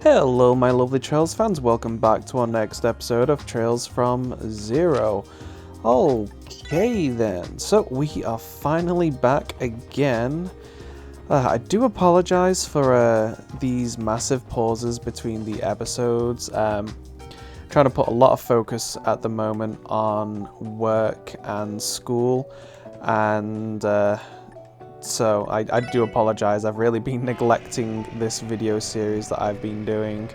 Hello my lovely Trails fans, welcome back to our next episode of Trails from Zero. Okay then, so we are finally back again. I do apologise for these massive pauses between the episodes. Trying to put a lot of focus at the moment on work and school, and so I do apologise. I've really been neglecting this video series that I've been doing,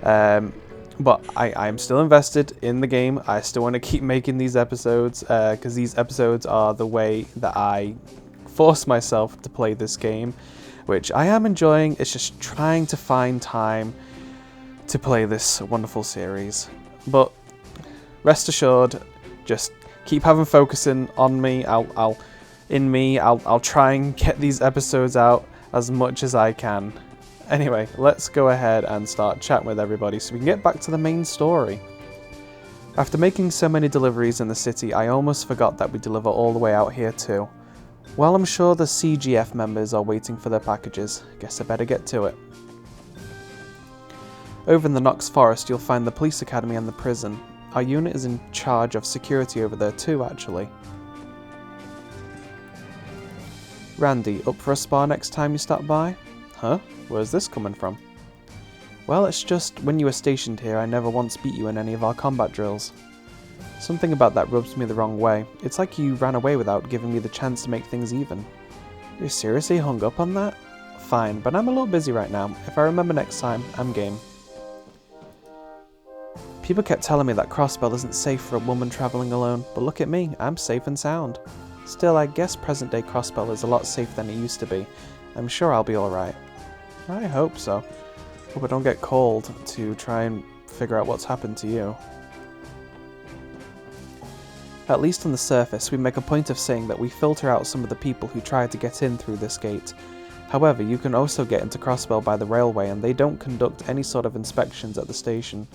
but I'm still invested in the game. I still want to keep making these episodes because these episodes are the way that I force myself to play this game, which I am enjoying. It's just trying to find time to play this wonderful series. But rest assured, just keep having focusing on me. I'll try and get these episodes out as much as I can. Anyway, let's go ahead and start chatting with everybody so we can get back to the main story. After making so many deliveries in the city, I almost forgot that we deliver all the way out here too. Well, I'm sure the CGF members are waiting for their packages. Guess I better get to it. Over in the Nox Forest, you'll find the police academy and the prison. Our unit is in charge of security over there too, actually. Randy, up for a spar next time you stop by? Huh? Where's this coming from? Well, it's just, when you were stationed here, I never once beat you in any of our combat drills. Something about that rubs me the wrong way. It's like you ran away without giving me the chance to make things even. You're seriously hung up on that? Fine, but I'm a little busy right now. If I remember next time, I'm game. People kept telling me that Crossbell isn't safe for a woman travelling alone, but look at me, I'm safe and sound. Still, I guess present-day Crossbell is a lot safer than it used to be. I'm sure I'll be alright. I hope so. Hope I don't get called to try and figure out what's happened to you. At least on the surface, we make a point of saying that we filter out some of the people who try to get in through this gate. However, you can also get into Crossbell by the railway, and they don't conduct any sort of inspections at the station.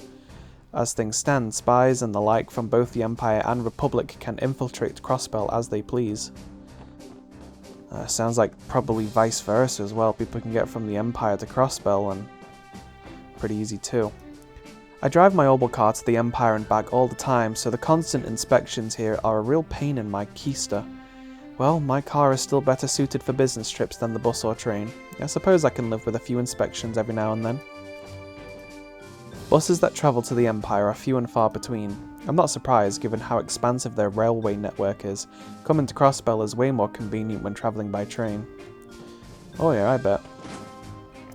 As things stand, spies and the like from both the Empire and Republic can infiltrate Crossbell as they please. Sounds like probably vice versa as well. People can get from the Empire to Crossbell, and pretty easy too. I drive my Obel car to the Empire and back all the time, so the constant inspections here are a real pain in my keister. Well, my car is still better suited for business trips than the bus or train. I suppose I can live with a few inspections every now and then. Buses that travel to the Empire are few and far between. I'm not surprised, given how expansive their railway network is. Coming to Crossbell is way more convenient when travelling by train. Oh yeah, I bet.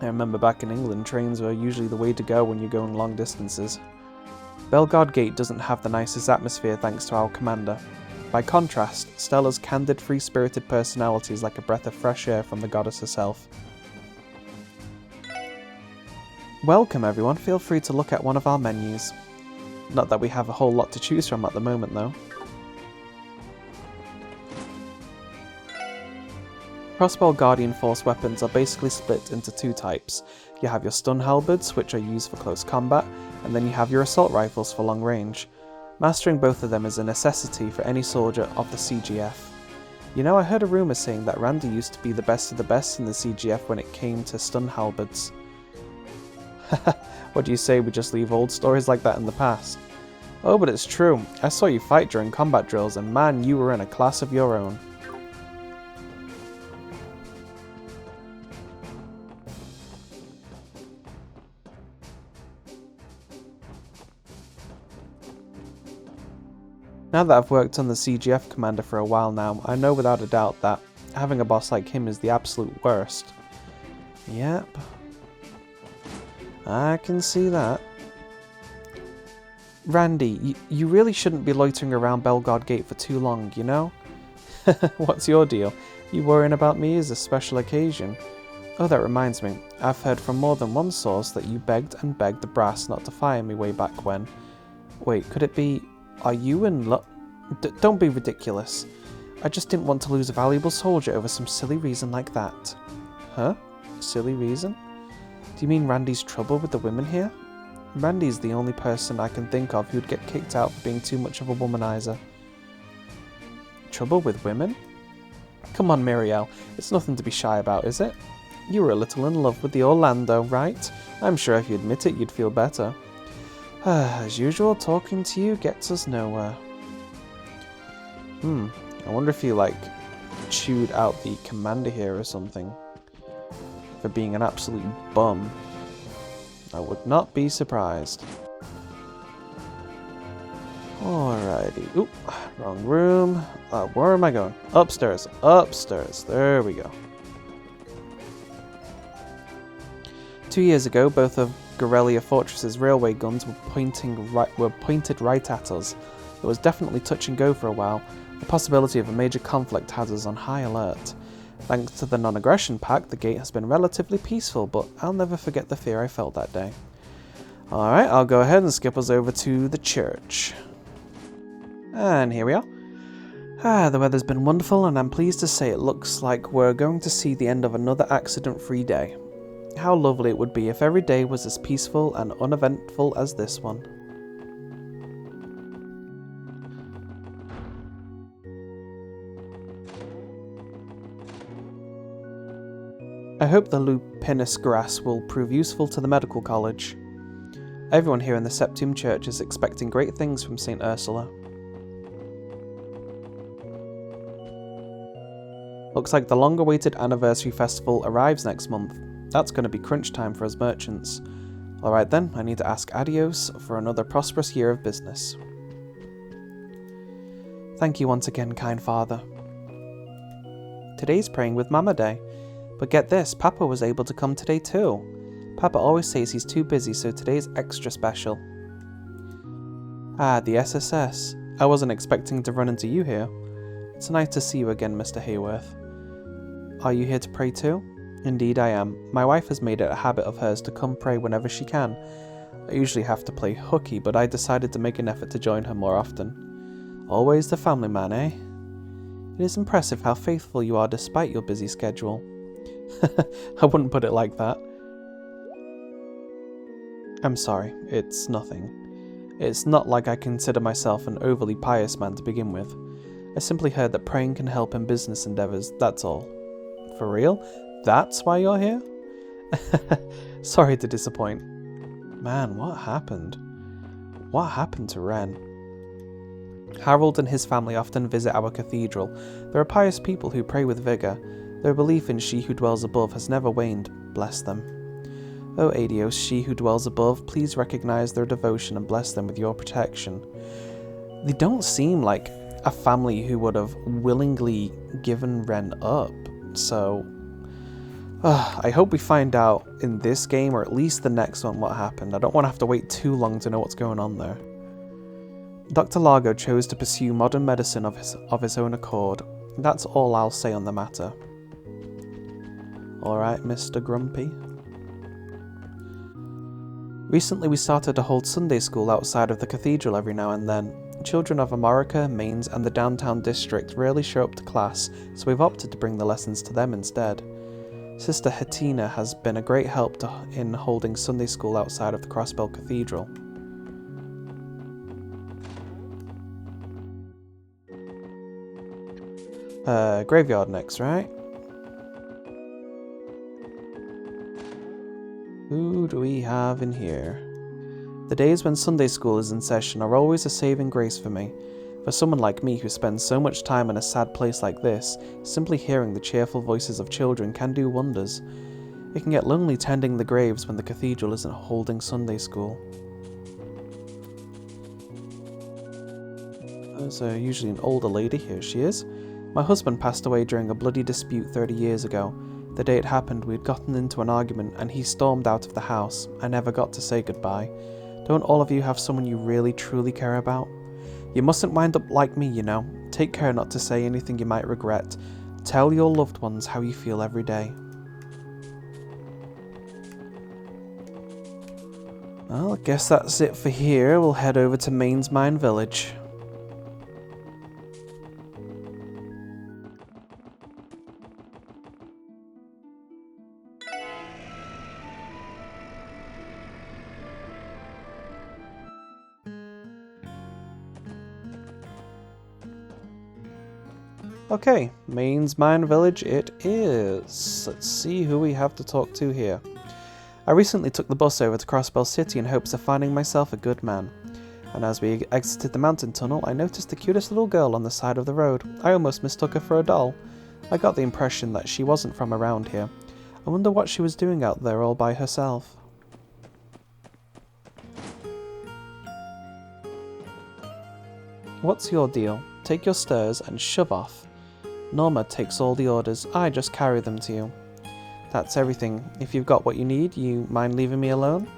I remember back in England, trains were usually the way to go when you're going long distances. Bellegarde Gate doesn't have the nicest atmosphere thanks to our commander. By contrast, Stella's candid, free-spirited personality is like a breath of fresh air from the goddess herself. Welcome everyone, feel free to look at one of our menus. Not that we have a whole lot to choose from at the moment though. Crossbell Guardian Force weapons are basically split into two types. You have your stun halberds, which are used for close combat, and then you have your assault rifles for long range. Mastering both of them is a necessity for any soldier of the CGF. You know, I heard a rumour saying that Randy used to be the best of the best in the CGF when it came to stun halberds. What do you say we just leave old stories like that in the past? Oh, but it's true. I saw you fight during combat drills, and man, you were in a class of your own. Now that I've worked on the CGF commander for a while now, I know without a doubt that having a boss like him is the absolute worst. Yep. I can see that. Randy, you really shouldn't be loitering around Bellegarde Gate for too long, you know? What's your deal? You worrying about me as a special occasion? Oh, that reminds me. I've heard from more than one source that you begged and begged the brass not to fire me way back when. Wait, could it be... Are you in luck? Don't be ridiculous. I just didn't want to lose a valuable soldier over some silly reason like that. Huh? Silly reason? Do you mean Randy's trouble with the women here? Randy's the only person I can think of who'd get kicked out for being too much of a womanizer. Trouble with women? Come on, Miriel. It's nothing to be shy about, is it? You were a little in love with the Orlando, right? I'm sure if you admit it, you'd feel better. As usual, talking to you gets us nowhere. I wonder if he, like, chewed out the commander here or something. For being an absolute bum. I would not be surprised. Alrighty. Oop, wrong room. Where am I going? Upstairs. Upstairs. There we go. 2 years ago, both of Guerrilla Fortress's railway guns were pointed right at us. It was definitely touch and go for a while. The possibility of a major conflict has us on high alert. Thanks to the non-aggression pact, the gate has been relatively peaceful, but I'll never forget the fear I felt that day. Alright, I'll go ahead and skip us over to the church. And here we are. The weather's been wonderful, and I'm pleased to say it looks like we're going to see the end of another accident-free day. How lovely it would be if every day was as peaceful and uneventful as this one. I hope the lupinous grass will prove useful to the medical college. Everyone here in the Septium Church is expecting great things from St. Ursula. Looks like the long-awaited anniversary festival arrives next month. That's going to be crunch time for us merchants. Alright then, I need to ask adios for another prosperous year of business. Thank you once again, kind father. Today's praying with Mama Day. But get this, Papa was able to come today too. Papa always says he's too busy, so today's extra special. Ah, the SSS. I wasn't expecting to run into you here. It's nice to see you again, Mr. Hayworth. Are you here to pray too? Indeed I am. My wife has made it a habit of hers to come pray whenever she can. I usually have to play hooky, but I decided to make an effort to join her more often. Always the family man, eh? It is impressive how faithful you are despite your busy schedule. I wouldn't put it like that. I'm sorry, it's nothing. It's not like I consider myself an overly pious man to begin with. I simply heard that praying can help in business endeavours, that's all. For real? That's why you're here? Sorry to disappoint. Man, what happened? What happened to Ren? Harold and his family often visit our cathedral. There are pious people who pray with vigour. Their belief in She Who Dwells Above has never waned, bless them. O Adios, She Who Dwells Above, please recognise their devotion and bless them with your protection. They don't seem like a family who would have willingly given Ren up, so... I hope we find out in this game, or at least the next one, what happened. I don't want to have to wait too long to know what's going on there. Dr. Largo chose to pursue modern medicine of his own accord. That's all I'll say on the matter. Alright, Mr. Grumpy. Recently we started to hold Sunday school outside of the cathedral every now and then. Children of America, Mainz and the downtown district rarely show up to class, so we've opted to bring the lessons to them instead. Sister Hettina has been a great help in holding Sunday school outside of the Crossbell Cathedral. Graveyard next, right? Who do we have in here? The days when Sunday school is in session are always a saving grace for me. For someone like me who spends so much time in a sad place like this, simply hearing the cheerful voices of children can do wonders. It can get lonely tending the graves when the cathedral isn't holding Sunday school. There's usually an older lady. Here she is. My husband passed away during a bloody dispute 30 years ago. The day it happened, we had gotten into an argument and he stormed out of the house. I never got to say goodbye. Don't all of you have someone you really truly care about? You mustn't wind up like me, you know. Take care not to say anything you might regret. Tell your loved ones how you feel every day. Well, I guess that's it for here. We'll head over to Mainz Mine Village. Okay, Mainz Mine Village it is. Let's see who we have to talk to here. I recently took the bus over to Crossbell City in hopes of finding myself a good man. And as we exited the mountain tunnel, I noticed the cutest little girl on the side of the road. I almost mistook her for a doll. I got the impression that she wasn't from around here. I wonder what she was doing out there all by herself. What's your deal? Take your stirs and shove off. Norma takes all the orders. I just carry them to you. That's everything. If you've got what you need, you mind leaving me alone?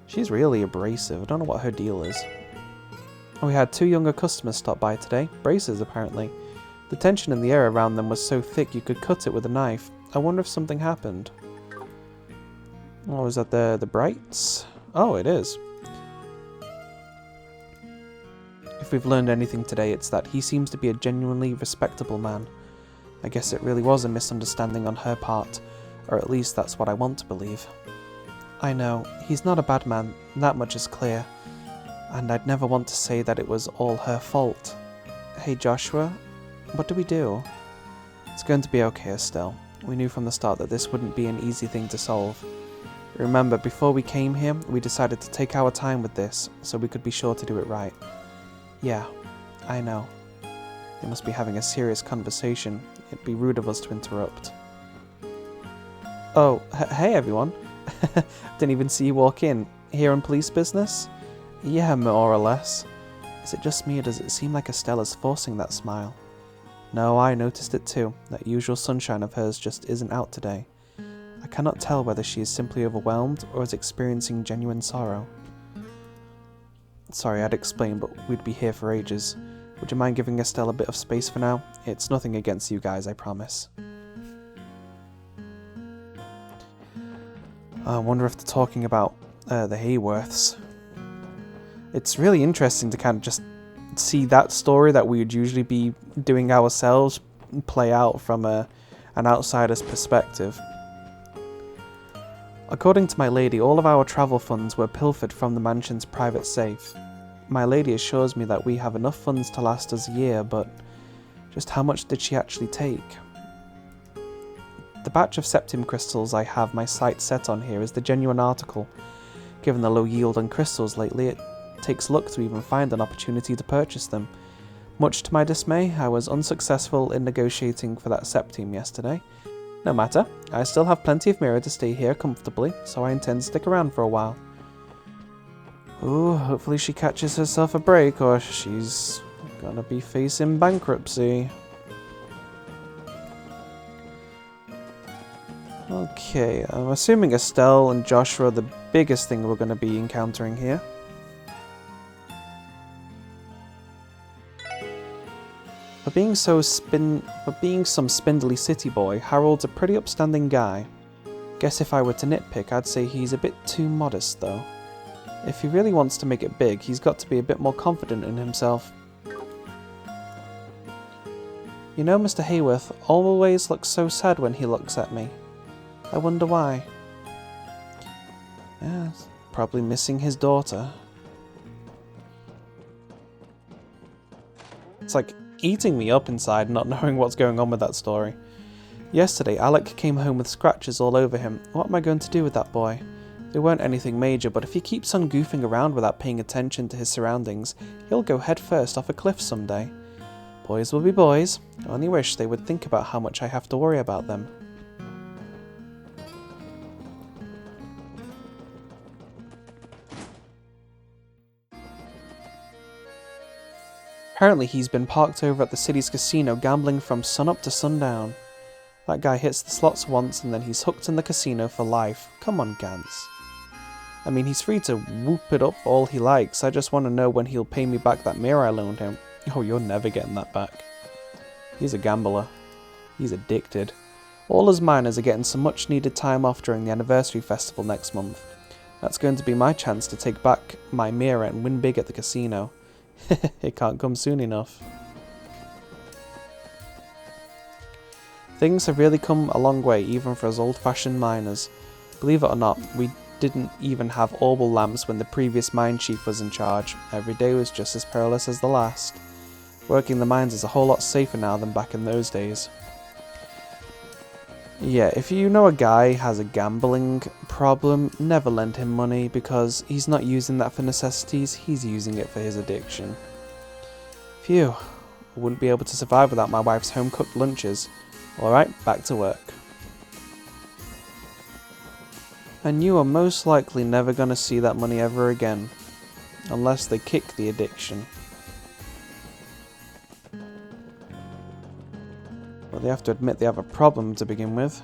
She's really abrasive. I don't know what her deal is. We had 2 younger customers stop by today. Braces, apparently. The tension in the air around them was so thick you could cut it with a knife. I wonder if something happened. Oh, is that the Brights? Oh, it is. If we've learned anything today, it's that he seems to be a genuinely respectable man. I guess it really was a misunderstanding on her part, or at least that's what I want to believe. I know, he's not a bad man, that much is clear, and I'd never want to say that it was all her fault. Hey Joshua, what do we do? It's going to be okay, Estelle. We knew from the start that this wouldn't be an easy thing to solve. Remember, before we came here, we decided to take our time with this, so we could be sure to do it right. Yeah, I know. They must be having a serious conversation. It'd be rude of us to interrupt. Oh, hey everyone. Didn't even see you walk in. Here on police business? Yeah, more or less. Is it just me or does it seem like Estella's forcing that smile? No, I noticed it too. That usual sunshine of hers just isn't out today. I cannot tell whether she is simply overwhelmed or is experiencing genuine sorrow. Sorry, I'd explain, but we'd be here for ages. Would you mind giving Estelle a bit of space for now? It's nothing against you guys, I promise. I wonder if they're talking about the Hayworths. It's really interesting to kind of just see that story that we would usually be doing ourselves play out from an outsider's perspective. According to my lady, all of our travel funds were pilfered from the mansion's private safe. My lady assures me that we have enough funds to last us a year, but just how much did she actually take? The batch of septim crystals I have my sights set on here is the genuine article. Given the low yield on crystals lately, it takes luck to even find an opportunity to purchase them. Much to my dismay, I was unsuccessful in negotiating for that septim yesterday. No matter, I still have plenty of mirror to stay here comfortably, so I intend to stick around for a while. Ooh, hopefully she catches herself a break or she's gonna be facing bankruptcy. Okay, I'm assuming Estelle and Joshua are the biggest thing we're gonna be encountering here. For being some spindly city boy, Harold's a pretty upstanding guy. Guess if I were to nitpick, I'd say he's a bit too modest though. If he really wants to make it big, he's got to be a bit more confident in himself. You know, Mr. Hayworth always looks so sad when he looks at me. I wonder why. Yeah, probably missing his daughter. It's like eating me up inside, not knowing what's going on with that story. Yesterday, Alec came home with scratches all over him. What am I going to do with that boy? They weren't anything major, but if he keeps on goofing around without paying attention to his surroundings, he'll go headfirst off a cliff someday. Boys will be boys. I only wish they would think about how much I have to worry about them. Apparently he's been parked over at the city's casino gambling from sunup to sundown. That guy hits the slots once and then he's hooked in the casino for life. Come on, Gantz. I mean, he's free to whoop it up all he likes. I just want to know when he'll pay me back that mirror I loaned him. Oh, you're never getting that back. He's a gambler. He's addicted. All us miners are getting some much needed time off during the anniversary festival next month. That's going to be my chance to take back my mirror and win big at the casino. It can't come soon enough. Things have really come a long way, even for us old-fashioned miners. Believe it or not, we didn't even have orbital lamps when the previous mine chief was in charge. Every day was just as perilous as the last. Working in the mines is a whole lot safer now than back in those days. Yeah, if you know a guy has a gambling problem, never lend him money because he's not using that for necessities, he's using it for his addiction. Phew, I wouldn't be able to survive without my wife's home-cooked lunches. Alright, back to work. And you are most likely never going to see that money ever again, unless they kick the addiction. Well, they have to admit they have a problem to begin with.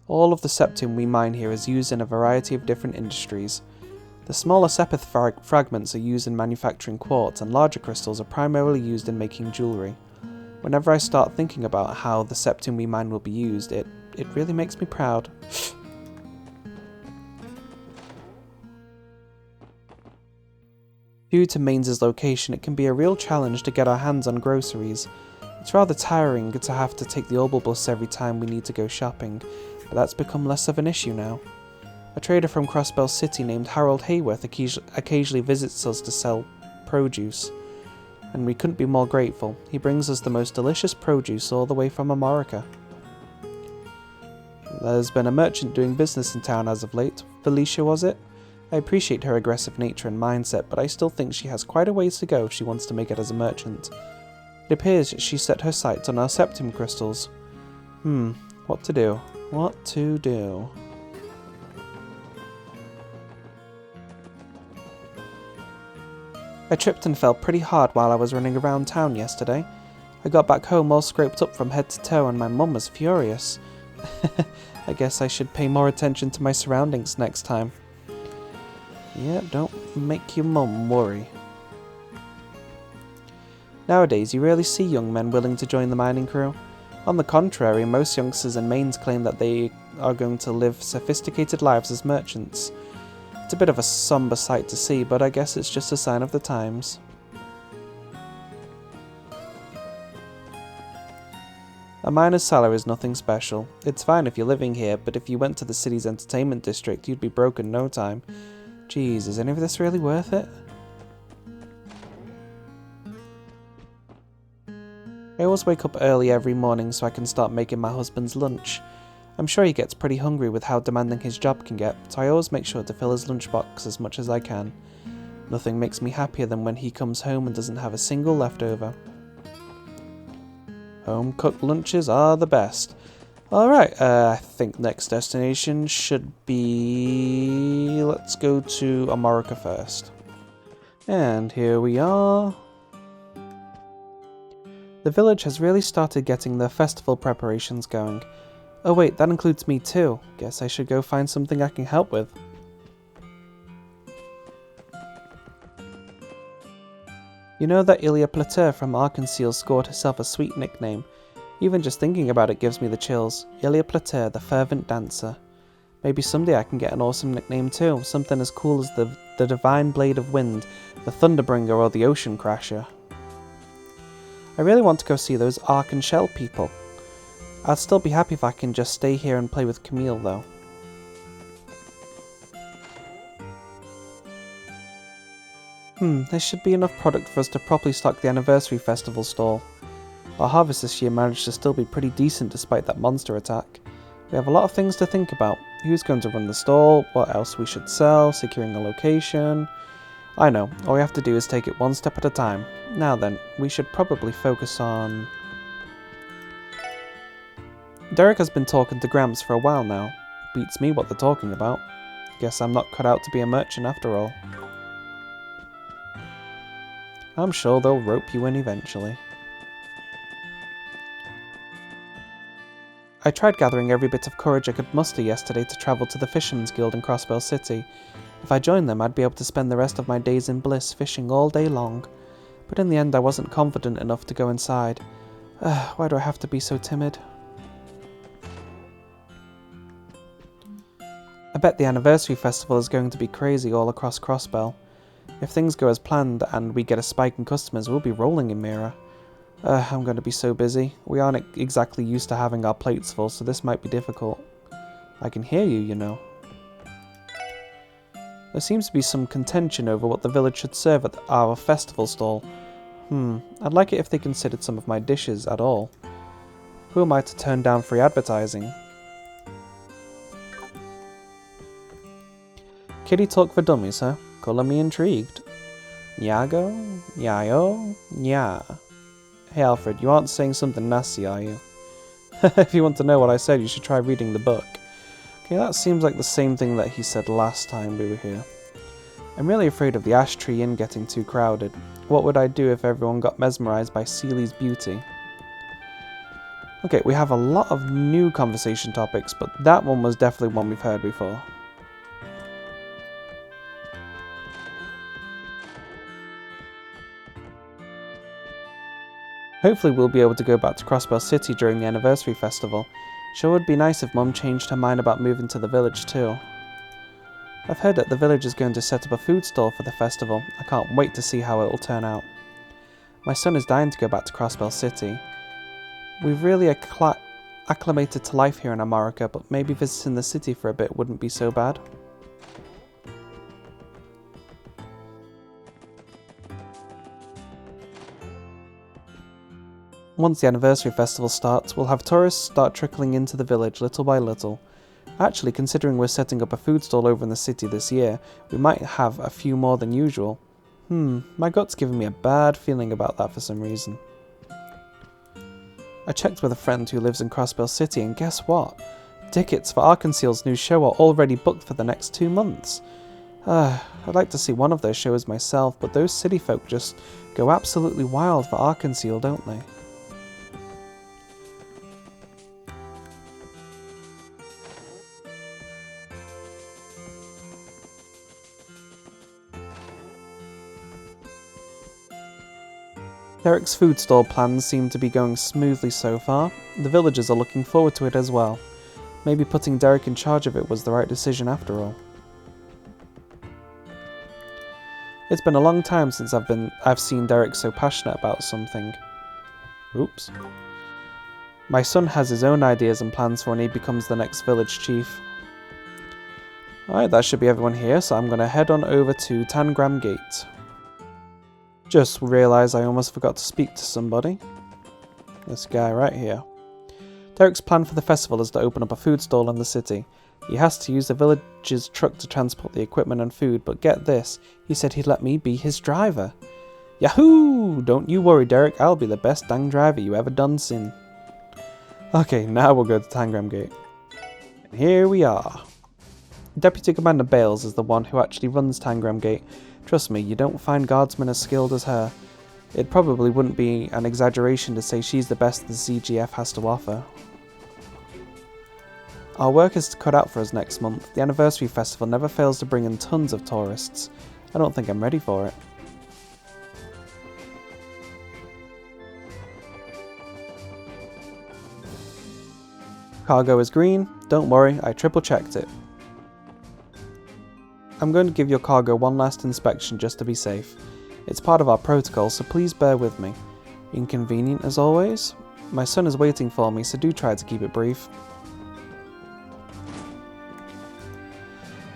All of the septum we mine here is used in a variety of different industries. The smaller sepith fragments are used in manufacturing quartz, and larger crystals are primarily used in making jewellery. Whenever I start thinking about how the septum we mine will be used, it really makes me proud. Due to Mainz's location, it can be a real challenge to get our hands on groceries. It's rather tiring to have to take the Orbital bus every time we need to go shopping, but that's become less of an issue now. A trader from Crossbell City named Harold Hayworth occasionally visits us to sell produce, and we couldn't be more grateful. He brings us the most delicious produce all the way from America. There's been a merchant doing business in town as of late. Felicia, was it? I appreciate her aggressive nature and mindset, but I still think she has quite a ways to go if she wants to make it as a merchant. It appears she set her sights on our septum crystals. What to do? What to do? I tripped and fell pretty hard while I was running around town yesterday. I got back home all scraped up from head to toe and my mum was furious. I guess I should pay more attention to my surroundings next time. Yeah, don't make your mum worry. Nowadays, you rarely see young men willing to join the mining crew. On the contrary, most youngsters in Mainz claim that they are going to live sophisticated lives as merchants. It's a bit of a somber sight to see, but I guess it's just a sign of the times. A miner's salary is nothing special. It's fine if you're living here, but if you went to the city's entertainment district, you'd be broke in no time. Jeez, is any of this really worth it? I always wake up early every morning so I can start making my husband's lunch. I'm sure he gets pretty hungry with how demanding his job can get, so I always make sure to fill his lunchbox as much as I can. Nothing makes me happier than when he comes home and doesn't have a single leftover. Home-cooked lunches are the best. Alright, I think next destination should be... let's go to America first. And here we are. The village has really started getting their festival preparations going. Oh wait, that includes me too. Guess I should go find something I can help with. You know that Ilya Plater from Arkansas scored herself a sweet nickname. Even just thinking about it gives me the chills. Ilya Plater, the fervent dancer. Maybe someday I can get an awesome nickname too, something as cool as the Divine Blade of Wind, the Thunderbringer or the Ocean Crasher. I really want to go see those Ark and Shell people. I'd still be happy if I can just stay here and play with Camille though. There should be enough product for us to properly stock the anniversary festival stall. Our harvest this year managed to still be pretty decent despite that monster attack. We have a lot of things to think about. Who's going to run the stall, what else we should sell, securing a location... I know, all we have to do is take it one step at a time. Now then, we should probably focus on... Derek has been talking to Gramps for a while now. Beats me what they're talking about. Guess I'm not cut out to be a merchant after all. I'm sure they'll rope you in eventually. I tried gathering every bit of courage I could muster yesterday to travel to the Fisherman's Guild in Crossbell City. If I joined them, I'd be able to spend the rest of my days in bliss fishing all day long. But in the end, I wasn't confident enough to go inside. Why do I have to be so timid? I bet the anniversary festival is going to be crazy all across Crossbell. If things go as planned and we get a spike in customers, we'll be rolling in Mira. I'm going to be so busy. We aren't exactly used to having our plates full, so this might be difficult. I can hear you, you know. There seems to be some contention over what the village should serve at our festival stall. I'd like it if they considered some of my dishes at all. Who am I to turn down free advertising? Kitty talk for dummies, huh? Color me intrigued. Nyago? Nyayo? Nya. Hey Alfred, you aren't saying something nasty, are you? If you want to know what I said, you should try reading the book. Okay, that seems like the same thing that he said last time we were here. I'm really afraid of the Ash Tree Inn getting too crowded. What would I do if everyone got mesmerized by Seely's beauty? Okay, we have a lot of new conversation topics, but that one was definitely one we've heard before. Hopefully we'll be able to go back to Crossbell City during the anniversary festival. Sure would be nice if Mum changed her mind about moving to the village too. I've heard that the village is going to set up a food stall for the festival. I can't wait to see how it will turn out. My son is dying to go back to Crossbell City. We've really acclimated to life here in America, but maybe visiting the city for a bit wouldn't be so bad. Once the anniversary festival starts, we'll have tourists start trickling into the village little by little. Actually, considering we're setting up a food stall over in the city this year, we might have a few more than usual. My gut's giving me a bad feeling about that for some reason. I checked with a friend who lives in Crossbell City, and guess what? Tickets for Arkanseal's new show are already booked for the next 2 months. I'd like to see one of those shows myself, but those city folk just go absolutely wild for Arkanseel, don't they? Derek's food stall plans seem to be going smoothly so far. The villagers are looking forward to it as well. Maybe putting Derek in charge of it was the right decision after all. It's been a long time since I've seen Derek so passionate about something. Oops. My son has his own ideas and plans for when he becomes the next village chief. Alright, that should be everyone here, so I'm going to head on over to Tangram Gate. Just realised I almost forgot to speak to somebody. This guy right here. Derek's plan for the festival is to open up a food stall in the city. He has to use the village's truck to transport the equipment and food, but get this, he said he'd let me be his driver. Yahoo! Don't you worry, Derek, I'll be the best dang driver you ever done sin. Okay, now we'll go to Tangram Gate. And here we are. Deputy Commander Bales is the one who actually runs Tangram Gate. Trust me, you don't find guardsmen as skilled as her. It probably wouldn't be an exaggeration to say she's the best the CGF has to offer. Our work is cut out for us next month. The anniversary festival never fails to bring in tons of tourists. I don't think I'm ready for it. Cargo is green. Don't worry, I triple checked it. I'm going to give your cargo one last inspection just to be safe. It's part of our protocol, so please bear with me. Inconvenient as always? My son is waiting for me, so do try to keep it brief.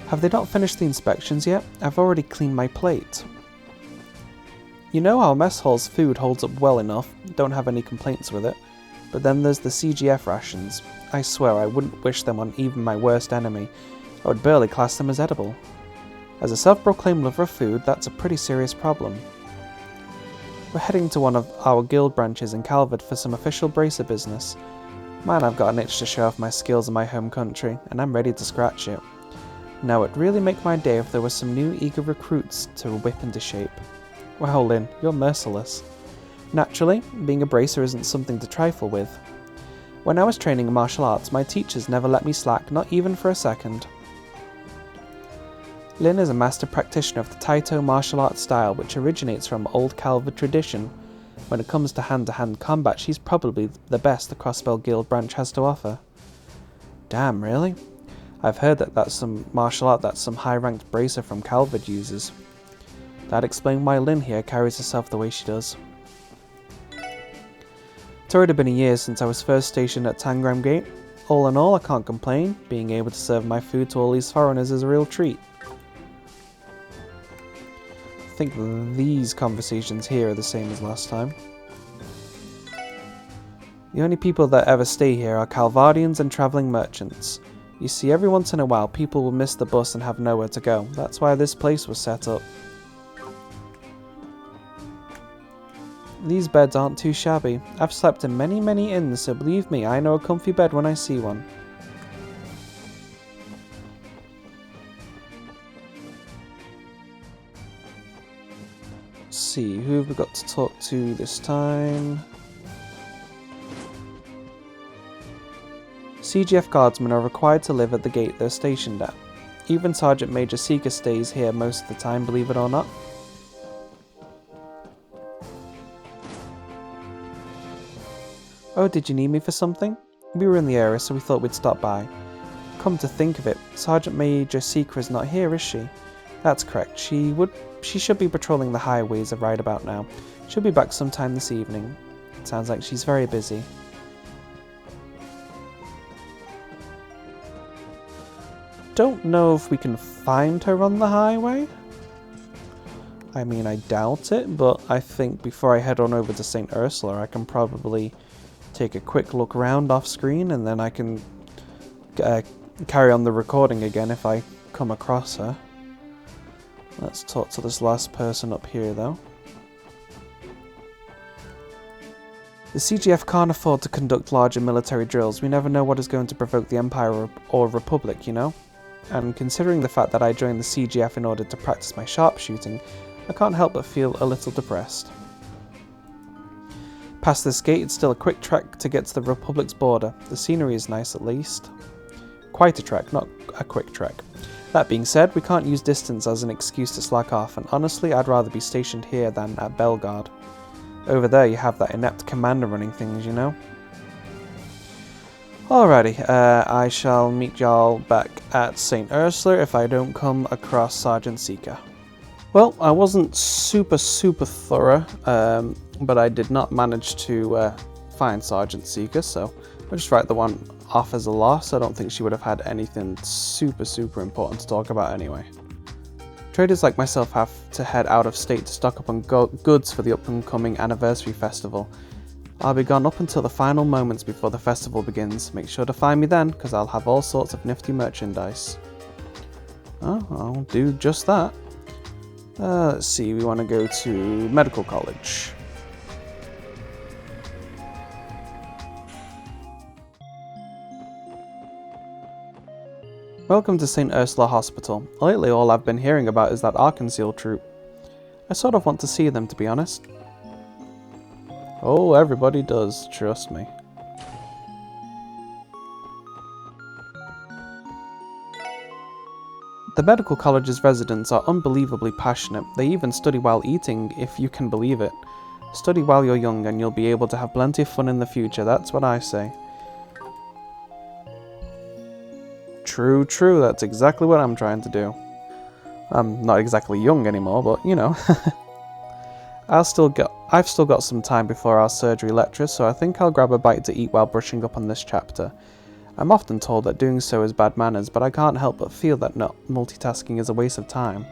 Have they not finished the inspections yet? I've already cleaned my plate. You know our mess hall's food holds up well enough, don't have any complaints with it. But then there's the CGF rations. I swear I wouldn't wish them on even my worst enemy. I would barely class them as edible. As a self-proclaimed lover of food, that's a pretty serious problem. We're heading to one of our guild branches in Calvert for some official bracer business. Man, I've got an itch to show off my skills in my home country, and I'm ready to scratch it. Now it'd really make my day if there were some new eager recruits to whip into shape. Wow, Lynn, you're merciless. Naturally, being a bracer isn't something to trifle with. When I was training in martial arts, my teachers never let me slack, not even for a second. Lynn is a master practitioner of the Taito martial arts style, which originates from old Calvert tradition. When it comes to hand-to-hand combat, she's probably the best the Crossbell Guild branch has to offer. Damn, really? I've heard that that's some martial art that some high-ranked bracer from Calvert uses. That'd explain why Lynn here carries herself the way she does. It's already been a year since I was first stationed at Tangram Gate. All in all, I can't complain. Being able to serve my food to all these foreigners is a real treat. think these conversations here are the same as last time. The only people that ever stay here are Calvardians and travelling merchants. You see, every once in a while people will miss the bus and have nowhere to go. That's why this place was set up. These beds aren't too shabby. I've slept in many inns, so believe me, I know a comfy bed when I see one. Let's see, who have we got to talk to this time? CGF guardsmen are required to live at the gate they're stationed at. Even Sergeant Major Seeker stays here most of the time, believe it or not. Oh, did you need me for something? We were in the area, so we thought we'd stop by. Come to think of it, Sergeant Major Seeker is not here, is she? That's correct. She should be patrolling the highways right about now. She'll be back sometime this evening. It sounds like she's very busy. Don't know if we can find her on the highway. I mean, I doubt it, but I think before I head on over to St. Ursula, I can probably take a quick look around off screen, and then I can carry on the recording again if I come across her. Let's talk to this last person up here, though. The CGF can't afford to conduct larger military drills. We never know what is going to provoke the Empire or Republic, you know? And considering the fact that I joined the CGF in order to practice my sharpshooting, I can't help but feel a little depressed. Past this gate, it's still a quick trek to get to the Republic's border. The scenery is nice at least. Quite a trek, not a quick trek. That being said, we can't use distance as an excuse to slack off, and honestly I'd rather be stationed here than at Bellegarde. Over there you have that inept commander running things, you know? Alrighty, I shall meet y'all back at St. Ursula if I don't come across Sergeant Seeker. Well, I wasn't super thorough, but I did not manage to find Sergeant Seeker, so I'll just write the one off as a loss. I don't think she would have had anything super important to talk about anyway. Traders like myself have to head out of state to stock up on goods for the upcoming anniversary festival. I'll be gone up until the final moments before the festival begins. Make sure to find me then, because I'll have all sorts of nifty merchandise. Oh, I'll do just that. Let's see, we want to go to medical college. Welcome to St. Ursula Hospital. Lately all I've been hearing about is that Arkansas troop. I sort of want to see them, to be honest. Oh, everybody does, trust me. The medical college's residents are unbelievably passionate. They even study while eating, if you can believe it. Study while you're young and you'll be able to have plenty of fun in the future, that's what I say. True, that's exactly what I'm trying to do. I'm not exactly young anymore, but you know. I've still got some time before our surgery lecture, so I think I'll grab a bite to eat while brushing up on this chapter. I'm often told that doing so is bad manners, but I can't help but feel that not multitasking is a waste of time.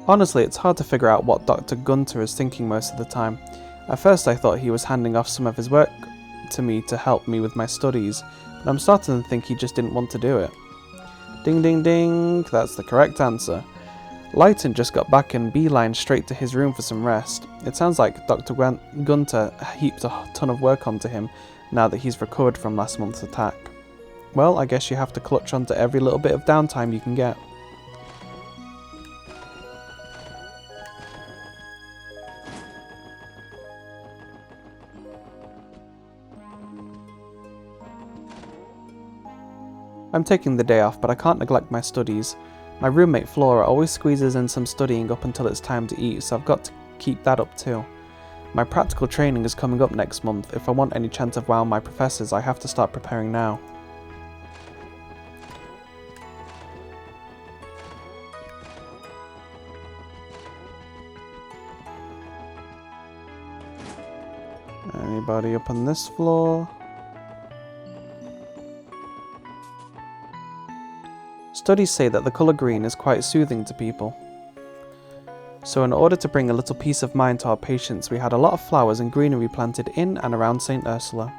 Honestly, it's hard to figure out what Dr. Gunter is thinking most of the time. At first I thought he was handing off some of his work to me to help me with my studies, but I'm starting to think he just didn't want to do it. Ding ding ding, that's the correct answer. Lighton just got back and beelined straight to his room for some rest. It sounds like Dr. Gunter heaped a ton of work onto him now that he's recovered from last month's attack. Well, I guess you have to clutch onto every little bit of downtime you can get. I'm taking the day off, but I can't neglect my studies. My roommate Flora always squeezes in some studying up until it's time to eat, so I've got to keep that up too. My practical training is coming up next month. If I want any chance of wowing my professors, I have to start preparing now. Anybody up on this floor? Studies say that the colour green is quite soothing to people. So in order to bring a little peace of mind to our patients, we had a lot of flowers and greenery planted in and around St. Ursula.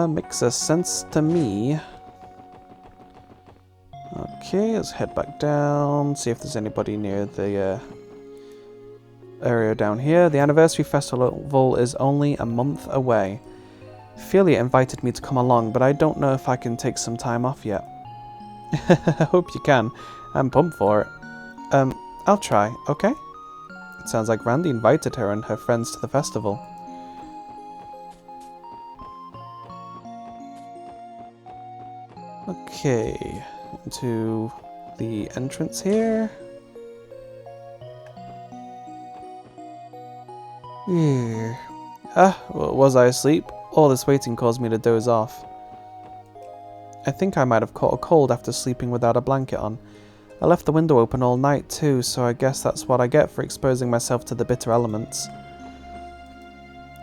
Makes sense to me. Okay, let's head back down, see if there's anybody near the area down here. The anniversary festival is only a month away. Philia invited me to come along, but I don't know if I can take some time off yet. I hope you can. I'm pumped for it. I'll try, okay? It sounds like Randy invited her and her friends to the festival. Okay, into the entrance here. Was I asleep? All this waiting caused me to doze off. I think I might have caught a cold after sleeping without a blanket on. I left the window open all night too, so I guess that's what I get for exposing myself to the bitter elements.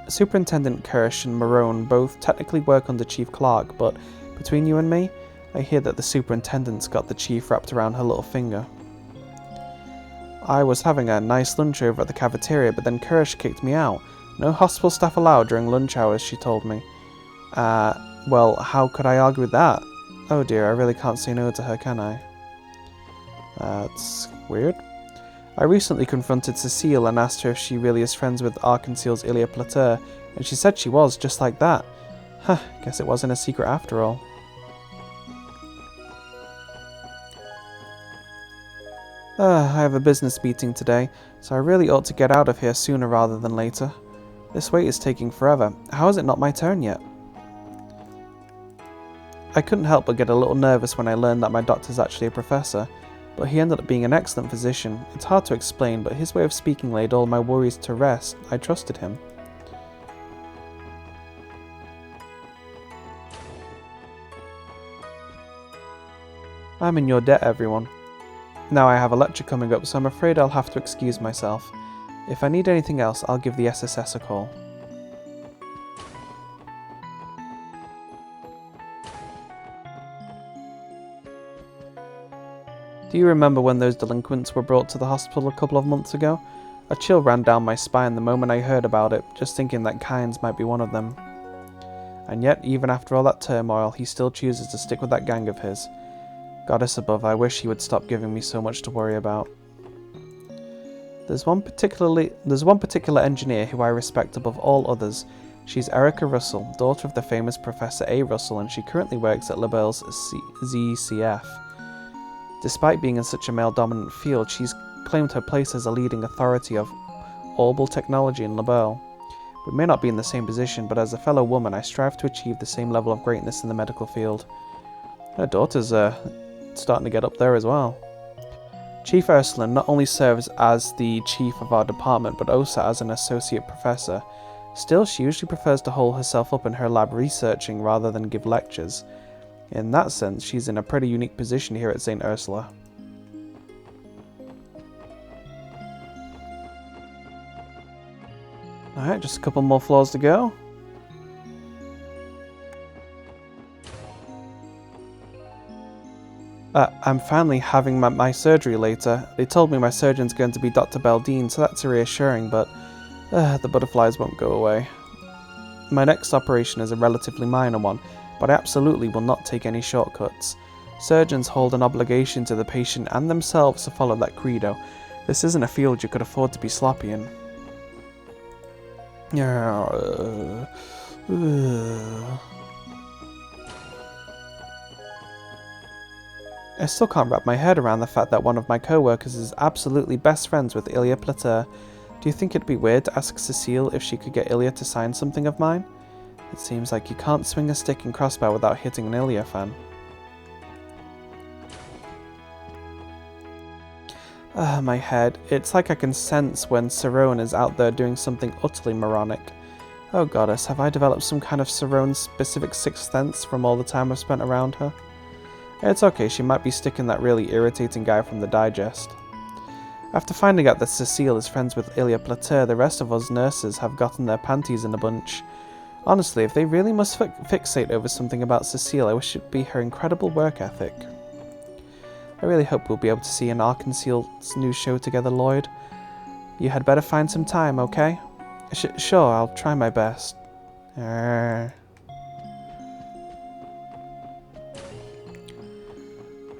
Superintendent Kirsch and Marone both technically work under Chief Clark, but between you and me, I hear that the superintendent's got the chief wrapped around her little finger. I was having a nice lunch over at the cafeteria, but then Kirsch kicked me out. No hospital staff allowed during lunch hours, she told me. Well, how could I argue with that? Oh dear, I really can't say no to her, can I? That's weird. I recently confronted Cecile and asked her if she really is friends with Arkansas's Ilya Plater, and she said she was, just like that. Huh, guess it wasn't a secret after all. I have a business meeting today, so I really ought to get out of here sooner rather than later. This wait is taking forever. How is it not my turn yet? I couldn't help but get a little nervous when I learned that my doctor's actually a professor, but he ended up being an excellent physician. It's hard to explain, but his way of speaking laid all my worries to rest. I trusted him. I'm in your debt, everyone. Now I have a lecture coming up, so I'm afraid I'll have to excuse myself. If I need anything else, I'll give the SSS a call. Do you remember when those delinquents were brought to the hospital a couple of months ago? A chill ran down my spine the moment I heard about it, just thinking that Kynes might be one of them. And yet, even after all that turmoil, he still chooses to stick with that gang of his. Goddess above, I wish he would stop giving me so much to worry about. There's one particular engineer who I respect above all others. She's Erica Russell, daughter of the famous Professor A. Russell, and she currently works at LaBelle's ZCF. Despite being in such a male-dominant field, she's claimed her place as a leading authority of orbital technology in LaBelle. We may not be in the same position, but as a fellow woman, I strive to achieve the same level of greatness in the medical field. Her daughter's starting to get up there as well. Chief Ursula not only serves as the chief of our department, but also as an associate professor. Still, she usually prefers to hole herself up in her lab researching rather than give lectures. In that sense, she's in a pretty unique position here at St. Ursula. Alright, just a couple more floors to go. I'm finally having my surgery later. They told me my surgeon's going to be Dr. Baldine, so that's reassuring, but the butterflies won't go away. My next operation is a relatively minor one, but I absolutely will not take any shortcuts. Surgeons hold an obligation to the patient and themselves to follow that credo. This isn't a field you could afford to be sloppy in. I still can't wrap my head around the fact that one of my co-workers is absolutely best friends with Ilya Plater. Do you think it'd be weird to ask Cecile if she could get Ilya to sign something of mine? It seems like you can't swing a stick and crossbow without hitting an Ilya fan. My head. It's like I can sense when Cerrone is out there doing something utterly moronic. Oh goddess, have I developed some kind of Cerrone-specific sixth sense from all the time I've spent around her? It's okay, she might be sticking that really irritating guy from the digest. After finding out that Cecile is friends with Ilya Plater, the rest of us nurses have gotten their panties in a bunch. Honestly, if they really must fixate over something about Cecile, I wish it'd be her incredible work ethic. I really hope we'll be able to see an Arkansas's new show together, Lloyd. You had better find some time, okay? Sure, I'll try my best.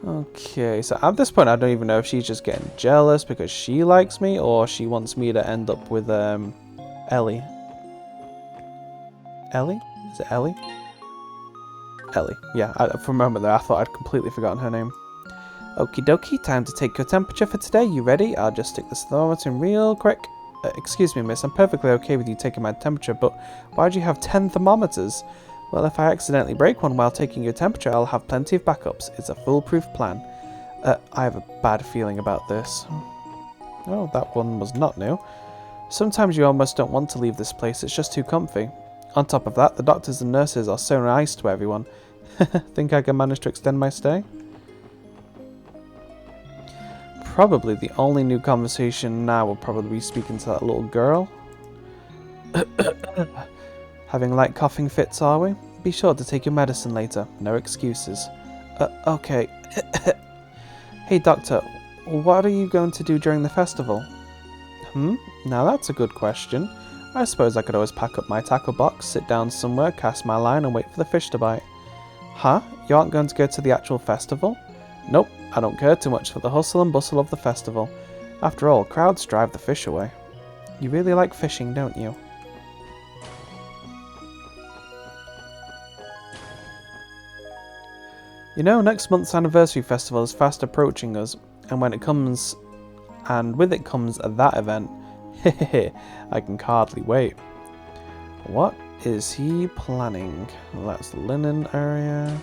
Okay, so at this point I don't even know if she's just getting jealous because she likes me or she wants me to end up with Ellie. Ellie? Is it Ellie? Ellie. Yeah, for a moment there I thought I'd completely forgotten her name. Okie dokie, time to take your temperature for today. You ready? I'll just stick this thermometer in real quick. Excuse me, miss, I'm perfectly okay with you taking my temperature, but why do you have 10 thermometers? Well, if I accidentally break one while taking your temperature, I'll have plenty of backups. It's a foolproof plan. I have a bad feeling about this. Oh, that one was not new. Sometimes you almost don't want to leave this place, it's just too comfy. On top of that, the doctors and nurses are so nice to everyone. Think I can manage to extend my stay? Probably the only new conversation now will probably be speaking to that little girl. Having light coughing fits, are we? Be sure to take your medicine later. No excuses. Okay. Hey, doctor, what are you going to do during the festival? Now that's a good question. I suppose I could always pack up my tackle box, sit down somewhere, cast my line and wait for the fish to bite. Huh? You aren't going to go to the actual festival? Nope, I don't care too much for the hustle and bustle of the festival. After all, crowds drive the fish away. You really like fishing, don't you? You know, next month's anniversary festival is fast approaching us, and with it comes that event. Hehehe, I can hardly wait. What is he planning? Well, that's the linen area.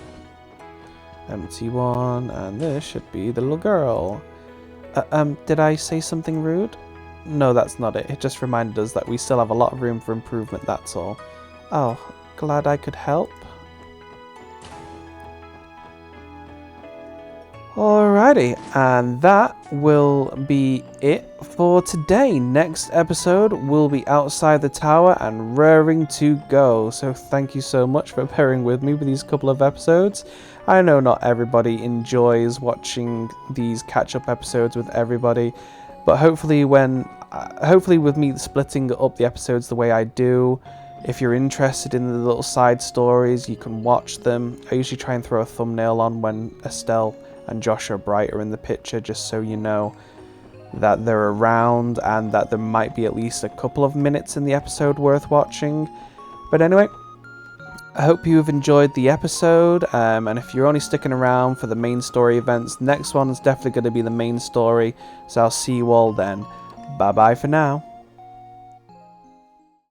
Empty one, and this should be the little girl. Did I say something rude? No, that's not it. It just reminded us that we still have a lot of room for improvement, that's all. Oh, glad I could help. Alrighty, and that will be it for today. Next episode will be outside the tower and raring to go. So thank you so much for bearing with me with these couple of episodes. I know not everybody enjoys watching these catch-up episodes with everybody, but hopefully with me splitting up the episodes the way I do, if you're interested in the little side stories, you can watch them. I usually try and throw a thumbnail on when Estelle and Joshua Bright are in the picture, just so you know that they're around and that there might be at least a couple of minutes in the episode worth watching. But anyway, I hope you've enjoyed the episode, and if you're only sticking around for the main story events, next one is definitely going to be the main story, so I'll see you all then. Bye bye for now.